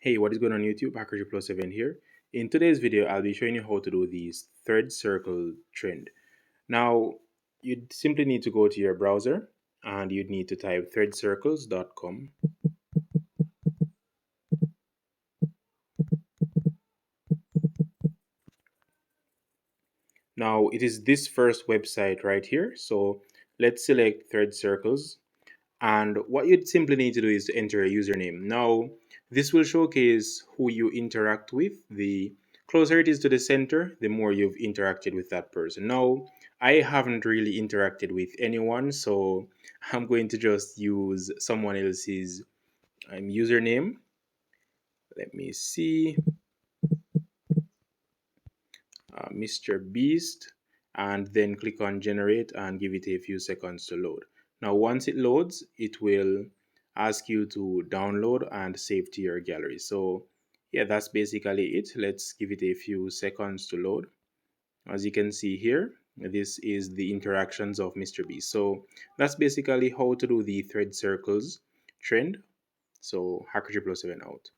Hey, what is going on YouTube? Hacker Plus 7 here. In today's video, I'll be showing you how to do this third circle trend. Now, you'd simply need to go to your browser and you'd need to type thirdcircles.com. Now, it is this first website right here. So let's select Third Circles. And what you'd simply need to do is to enter a username. Now, this will showcase who you interact with. The closer it is to the center, the more you've interacted with that person. Now, I haven't really interacted with anyone, so I'm going to just use someone else's username. Let me see, Mr. Beast, and then click on generate and give it a few seconds to load. Now, once it loads, it will ask you to download and save to your gallery. So, yeah, that's basically it. Let's give it a few seconds to load. As you can see here, this is the interactions of Mr. Beast. So, that's basically how to do the thread circles trend. So, Hacker 7 out.